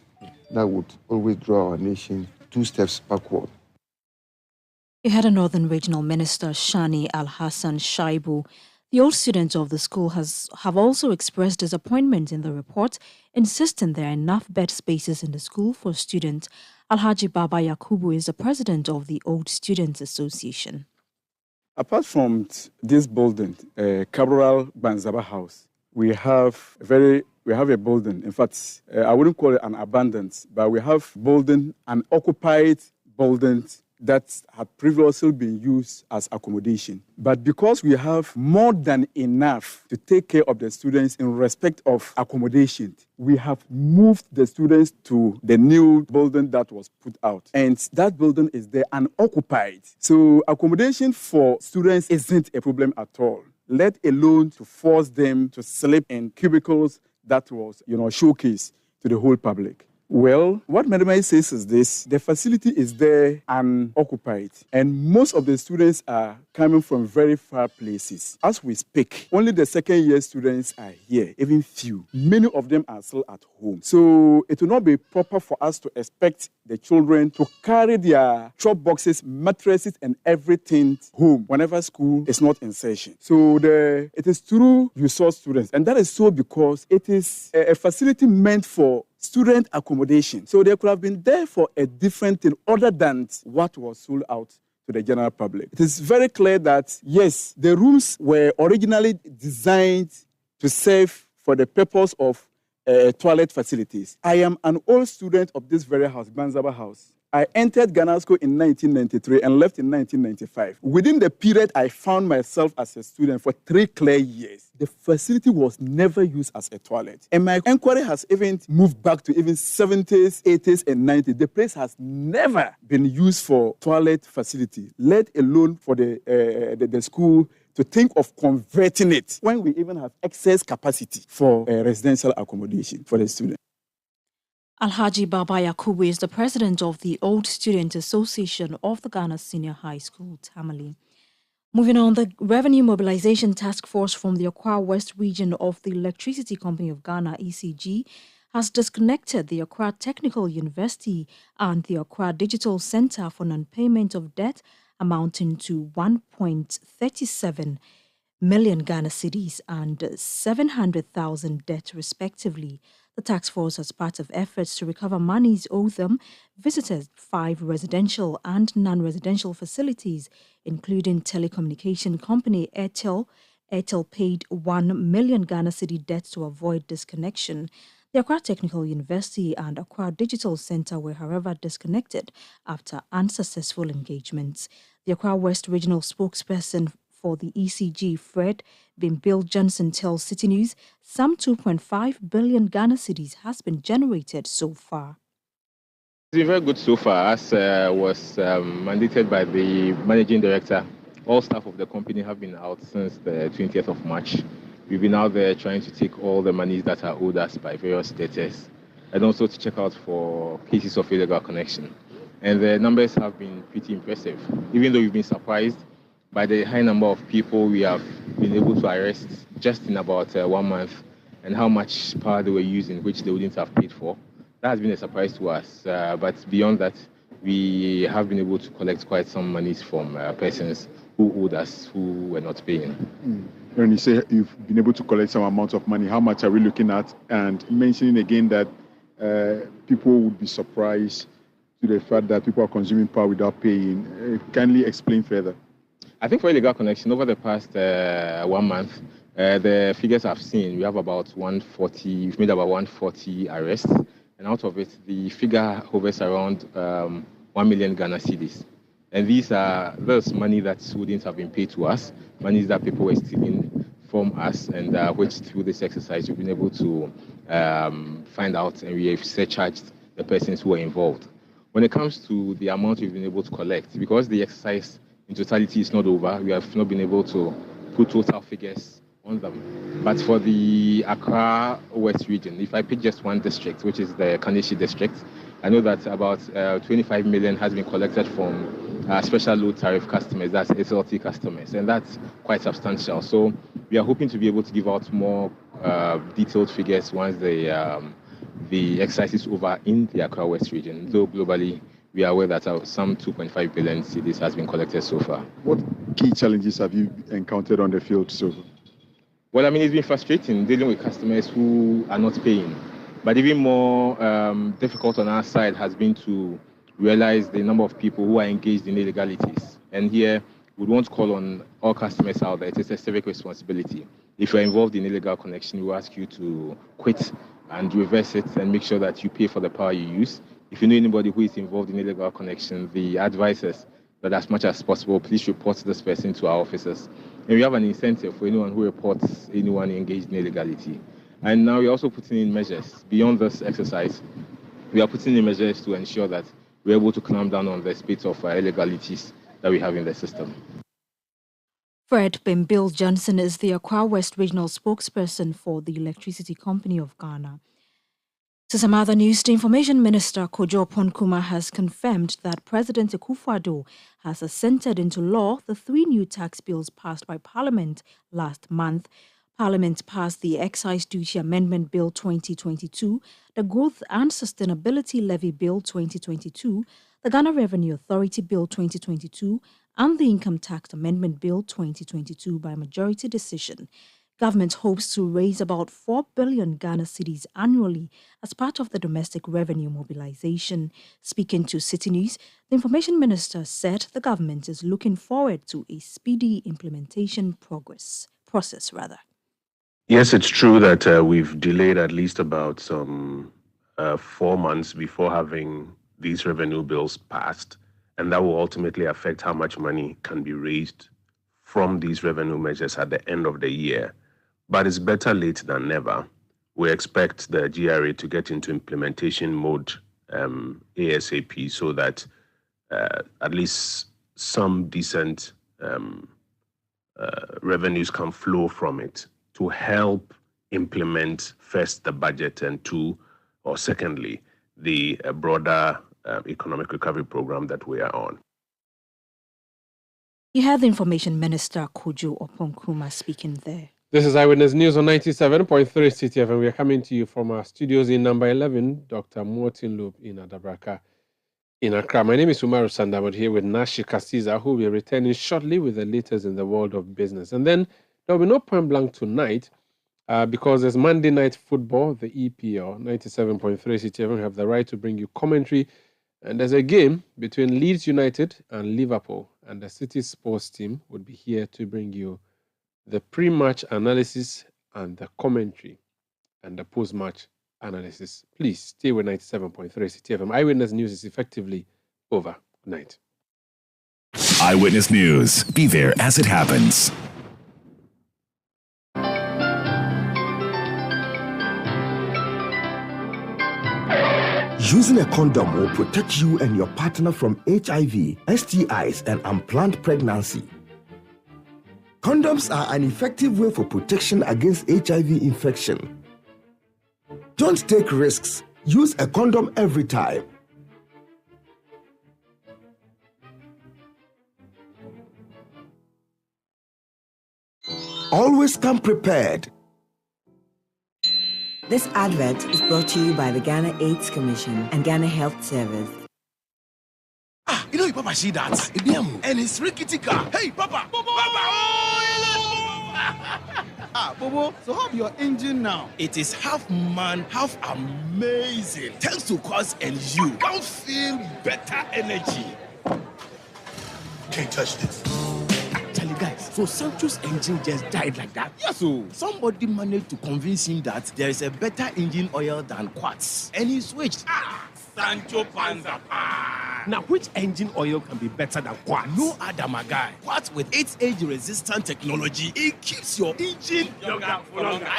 [SPEAKER 20] that would always draw our nation 2 steps backward.
[SPEAKER 2] You had a Northern Regional Minister, Shani Al-Hassan Shaibu. The old students of the school have also expressed disappointment in the report, insisting there are enough bed spaces in the school for students. Alhaji Baba Yakubu is the president of the Old Students Association.
[SPEAKER 21] Apart from this building, Cabral Banzaba House, we have a building. In fact, I wouldn't call it an abandoned, but we have building, an occupied building that had previously been used as accommodation. But because we have more than enough to take care of the students in respect of accommodation, we have moved the students to the new building that was put out. And that building is there unoccupied. So accommodation for students isn't a problem at all, let alone to force them to sleep in cubicles that was, showcased to the whole public. Well, what Madam says is this: the facility is there unoccupied, and most of the students are coming from very far places. As we speak, only the second-year students are here, even few. Many of them are still at home. So it will not be proper for us to expect the children to carry their chop boxes, mattresses, and everything home whenever school is not in session. So it is through resource students, and that is so because it is a facility meant for student accommodation. So they could have been there for a different thing other than what was sold out to the general public. It is very clear that, yes, the rooms were originally designed to serve for the purpose of toilet facilities. I am an old student of this very house, Banzaba House. I entered Ghanasco in 1993 and left in 1995. Within the period, I found myself as a student for 3 clear years. The facility was never used as a toilet. And my inquiry has even moved back to even 70s, 80s, and 90s. The place has never been used for toilet facility, let alone for the school to think of converting it when we even have excess capacity for residential accommodation for the students.
[SPEAKER 2] Alhaji Baba Yakubu is the president of the Old Student Association of the Ghana Senior High School, Tamale. Moving on, the Revenue Mobilization Task Force from the Accra West region of the Electricity Company of Ghana, ECG, has disconnected the Accra Technical University and the Accra Digital Center for non-payment of debt amounting to 1.37 million Ghana cedis and 700,000 debt respectively. The task force, as part of efforts to recover monies owed them, visited 5 residential and non-residential facilities, including telecommunication company Airtel. Airtel paid 1 million Ghana cedi debt to avoid disconnection. The Accra Technical University and Accra Digital Center were, however, disconnected after unsuccessful engagements. The Accra West Regional spokesperson for the ECG, Fred Bimbil Johnson, tells Citi News some 2.5 billion Ghana cedis has been generated so far.
[SPEAKER 1] It's been very good so far, as was mandated by the managing director. All staff of the company have been out since the 20th of March. We've been out there trying to take all the monies that are owed us by various debtors, and also to check out for cases of illegal connection. And the numbers have been pretty impressive, even though we've been surprised by the high number of people we have been able to arrest just in about 1 month, and how much power they were using, which they wouldn't have paid for. That has been a surprise to us. But beyond that, we have been able to collect quite some monies from persons who owed us, who were not paying.
[SPEAKER 21] When you say you've been able to collect some amount of money, how much are we looking at? And mentioning again that people would be surprised to the fact that people are consuming power without paying. Kindly explain further.
[SPEAKER 1] I think for illegal connection, over the past 1 month, the figures I've seen, we have about 140, we've made about 140 arrests, and out of it, the figure hovers around 1 million Ghana cedis. And these are those money that wouldn't have been paid to us, monies that people were stealing from us, and which through this exercise we've been able to find out, and we have surcharged the persons who were involved. When it comes to the amount we've been able to collect, because the exercise in totality is not over, we have not been able to put total figures on them. But for the Accra West region, if I pick just one district, which is the Kaneshi district, I know that about 25 million has been collected from special low tariff customers, that's SLT customers, and that's quite substantial. So we are hoping to be able to give out more detailed figures once the exercise is over in the Accra West region, though globally we are aware that some 2.5 billion cedis has been collected so far.
[SPEAKER 21] What key challenges have you encountered on the field so far?
[SPEAKER 1] Well, I mean, it's been frustrating dealing with customers who are not paying. But even more difficult on our side has been to realize the number of people who are engaged in illegalities. And here, we want to call on all customers out there. It is a civic responsibility. If you're involved in illegal connection, we ask you to quit and reverse it and make sure that you pay for the power you use. If you know anybody who is involved in illegal connection, the advice is that as much as possible, please report this person to our officers. And we have an incentive for anyone who reports anyone engaged in illegality. And now we're also putting in measures. Beyond this exercise, we are putting in measures to ensure that we're able to clamp down on the spate of illegalities that we have in the system.
[SPEAKER 2] Fred Bimbil Johnson is the Accra West Regional spokesperson for the Electricity Company of Ghana. To some other news, the Information Minister Kojo Ponkuma has confirmed that President Akufo-Addo has assented into law the 3 new tax bills passed by Parliament last month. Parliament passed the Excise Duty Amendment Bill 2022, the Growth and Sustainability Levy Bill 2022, the Ghana Revenue Authority Bill 2022, and the Income Tax Amendment Bill 2022 by majority decision. Government hopes to raise about 4 billion Ghana cedis annually as part of the domestic revenue mobilization. Speaking to Citi News, the Information Minister said the government is looking forward to a speedy implementation process.
[SPEAKER 5] Yes, it's true that we've delayed at least about some 4 months before having these revenue bills passed, and that will ultimately affect how much money can be raised from these revenue measures at the end of the year. But it's better late than never. We expect the GRA to get into implementation mode ASAP so that at least some decent revenues can flow from it to help implement first the budget and secondly, the broader economic recovery program that we are on.
[SPEAKER 2] You had the Information Minister Kojo Oponkrumah speaking there.
[SPEAKER 1] This is Eyewitness News on 97.3 Citi FM. We are coming to you from our studios in number 11, Dr. Morton Loop in Adabraka, in Accra. My name is Umaru Sanda, but here with Shika, who will be returning shortly with the latest in the world of business. And then there will be no point blank tonight because there's Monday Night Football, the EPL, 97.3 Citi FM. We have the right to bring you commentary. And there's a game between Leeds United and Liverpool. And the City sports team would be here to bring you the pre-match analysis and the commentary and the post-match analysis. Please stay with 97.3 Citi FM. Eyewitness News is effectively over. Good night.
[SPEAKER 7] Eyewitness News. Be there as it happens.
[SPEAKER 8] Using a condom will protect you and your partner from HIV, STIs, and unplanned pregnancy. Condoms are an effective way for protection against HIV infection. Don't take risks. Use a condom every time. Always come prepared.
[SPEAKER 22] This advert is brought to you by the Ghana AIDS Commission and Ghana Health Service.
[SPEAKER 9] You know, Papa, see that? And it's rickety car. Hey, Papa!
[SPEAKER 23] Bobo, so how your engine now?
[SPEAKER 9] It is half man, half amazing. Thanks to Cause and you. Can't feel better energy. Can't touch this. Actually, guys, so Sancho's engine just died like that? Yes, so somebody managed to convince him that there is a better engine oil than Quartz. And he switched. Sancho Panza. Now, which engine oil can be better than Quartz? No other, my guy. Quartz with its age-resistant technology, it keeps your engine younger for longer.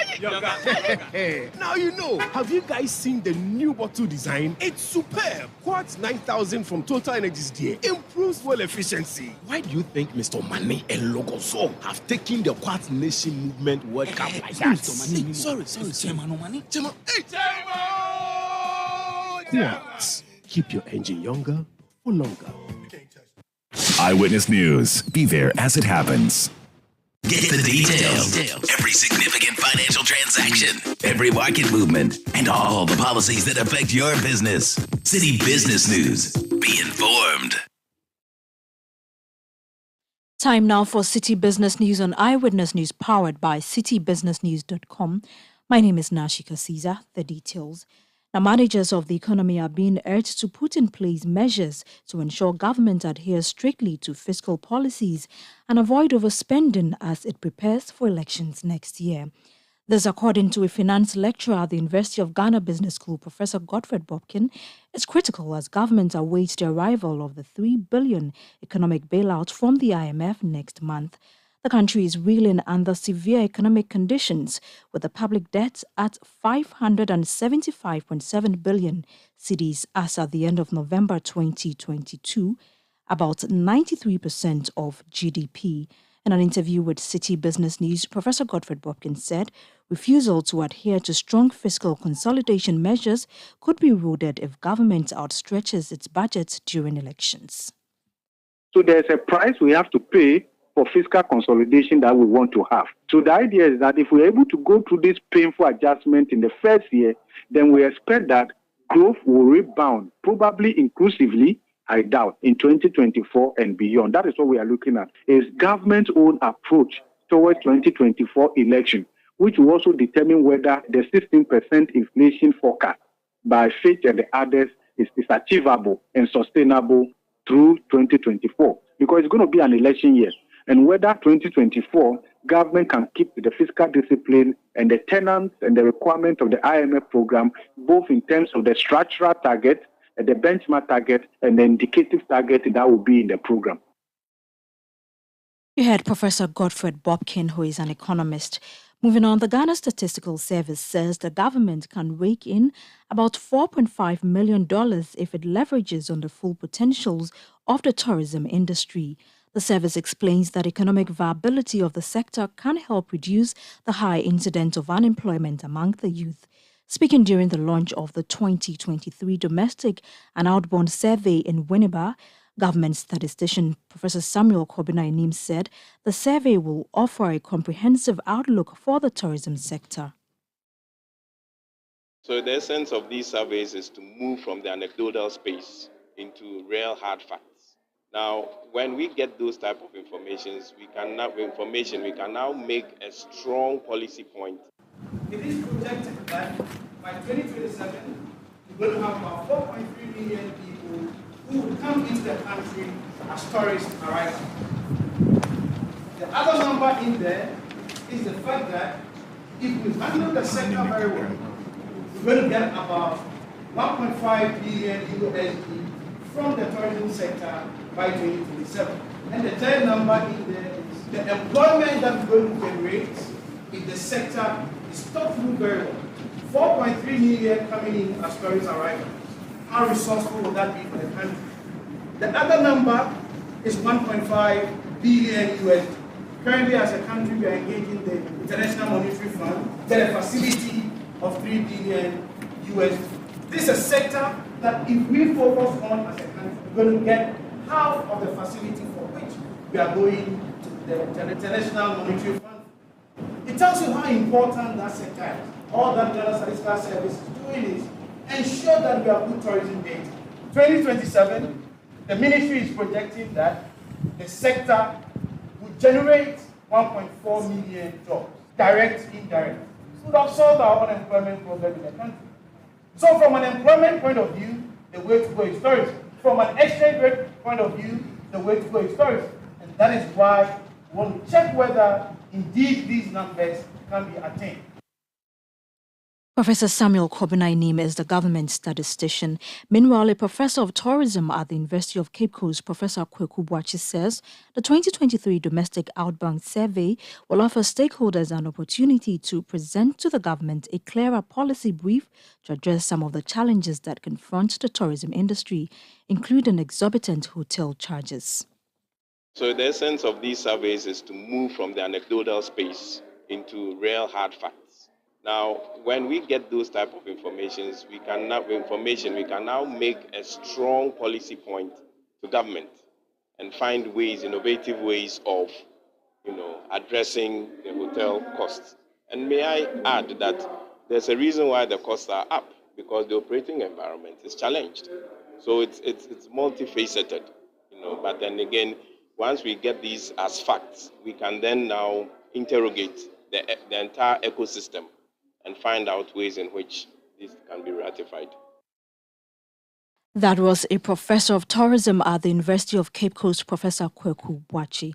[SPEAKER 9] Now you know. Have you guys seen the new bottle design? It's superb. Quartz 9000 from Total Energies there improves fuel efficiency. Why do you think Mr. Mane and Logoso have taken the Quartz Nation movement World Cup like that? Sorry. Chairman. Quartz. Keep your engine younger for longer.
[SPEAKER 7] Eyewitness News. Be there as it happens.
[SPEAKER 24] Get the details. Every significant financial transaction, every market movement, and all the policies that affect your business. Citi Business News. Be informed.
[SPEAKER 2] Time now for Citi Business News on Eyewitness News, powered by citibusinessnews.com. My name is Shika. The details. Now, managers of the economy are being urged to put in place measures to ensure government adheres strictly to fiscal policies and avoid overspending as it prepares for elections next year. This, according to a finance lecturer at the University of Ghana Business School, Professor Godfred Bobkin, is critical as government awaits the arrival of the $3 billion economic bailout from the IMF next month. The country is reeling under severe economic conditions, with the public debt at 575.7 billion cedis as at the end of November 2022, about 93% of GDP. In an interview with Citi Business News, Professor Godfred Bobkin said refusal to adhere to strong fiscal consolidation measures could be eroded if government outstretches its budget during elections.
[SPEAKER 25] So there's a price we have to pay for fiscal consolidation that we want to have. So the idea is that if we're able to go through this painful adjustment in the first year, then we expect that growth will rebound, probably inclusively, I doubt, in 2024 and beyond. That is what we are looking at, is government's own approach towards 2024 election, which will also determine whether the 16% inflation forecast by Fitch and the others is achievable and sustainable through 2024, because it's going to be an election year. And whether 2024 government can keep the fiscal discipline and the tenants and the requirement of the IMF program, both in terms of the structural target, the benchmark target, and the indicative target that will be in the program.
[SPEAKER 2] You heard Professor Godfred Bobkin, who is an economist. Moving on, the Ghana Statistical Service says the government can rake in about $4.5 million if it leverages on the full potentials of the tourism industry. The service explains that economic viability of the sector can help reduce the high incidence of unemployment among the youth. Speaking during the launch of the 2023 Domestic and Outbound Survey in Winneba, Government statistician Professor Samuel Kobina-Inim said the survey will offer a comprehensive outlook for the tourism sector.
[SPEAKER 3] So the essence of these surveys is to move from the anecdotal space into real hard facts. Now, when we get those type of information, we can now make a strong policy point.
[SPEAKER 4] It is projected that by 2027, we're going to have about 4.3 million people who will come into the country as tourist arrivals. The other number in there is the fact that if we handle the sector very well, we're going to get about 1.5 billion USD from the tourism sector by 2027. And the third number in there is the employment that we're going to generate if the sector is thought through very well. 4.3 million coming in as tourist arrivals. How resourceful will that be for the country? The other number is 1.5 billion USD. Currently, as a country, we are engaging the International Monetary Fund, get a facility of 3 billion USD. This is a sector that if we focus on as a country, we're going to get half of the facility for which we are going to the International Monetary Fund. It tells you how important that sector is. All that Ghana Statistical Service is doing is ensure that we have good tourism data. 2027, the ministry is projecting that the sector will generate 1.4 million jobs, direct, indirect. So would have solved our unemployment problem in the country. So from an employment point of view, the way to go is tourism. From an exchange rate point of view, the way to go is tourism. And that is why we want to check whether indeed these numbers can be attained.
[SPEAKER 2] Professor Samuel Kobina-Inim is the government statistician. Meanwhile, a professor of tourism at the University of Cape Coast, Professor Kweku Boakye, says the 2023 Domestic Outbound Survey will offer stakeholders an opportunity to present to the government a clearer policy brief to address some of the challenges that confront the tourism industry, including exorbitant hotel charges.
[SPEAKER 3] So the essence of these surveys is to move from the anecdotal space into real hard facts. Now, when we get those type of information, we can now make a strong policy point to government and find ways, innovative ways of, addressing the hotel costs. And may I add that there's a reason why the costs are up, because the operating environment is challenged. So it's multifaceted, But then again, once we get these as facts, we can then now interrogate the entire ecosystem and find out ways in which this can be ratified.
[SPEAKER 2] That was a professor of tourism at the University of Cape Coast, Professor Kweku Boakye.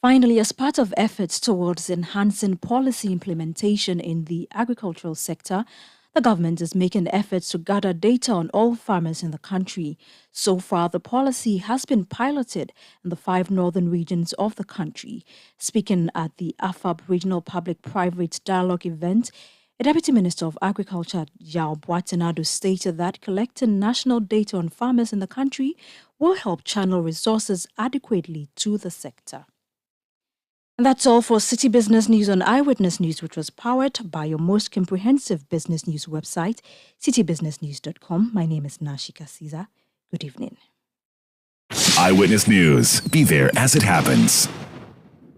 [SPEAKER 2] Finally, as part of efforts towards enhancing policy implementation in the agricultural sector, the government is making efforts to gather data on all farmers in the country. So far, the policy has been piloted in the 5 northern regions of the country. Speaking at the AFAB Regional Public-Private Dialogue event, a Deputy Minister of Agriculture, Yao Boatenado, stated that collecting national data on farmers in the country will help channel resources adequately to the sector. And that's all for City Business News on Eyewitness News, which was powered by your most comprehensive business news website, citybusinessnews.com. My name is Shika Caesar. Good evening.
[SPEAKER 7] Eyewitness News. Be there as it happens.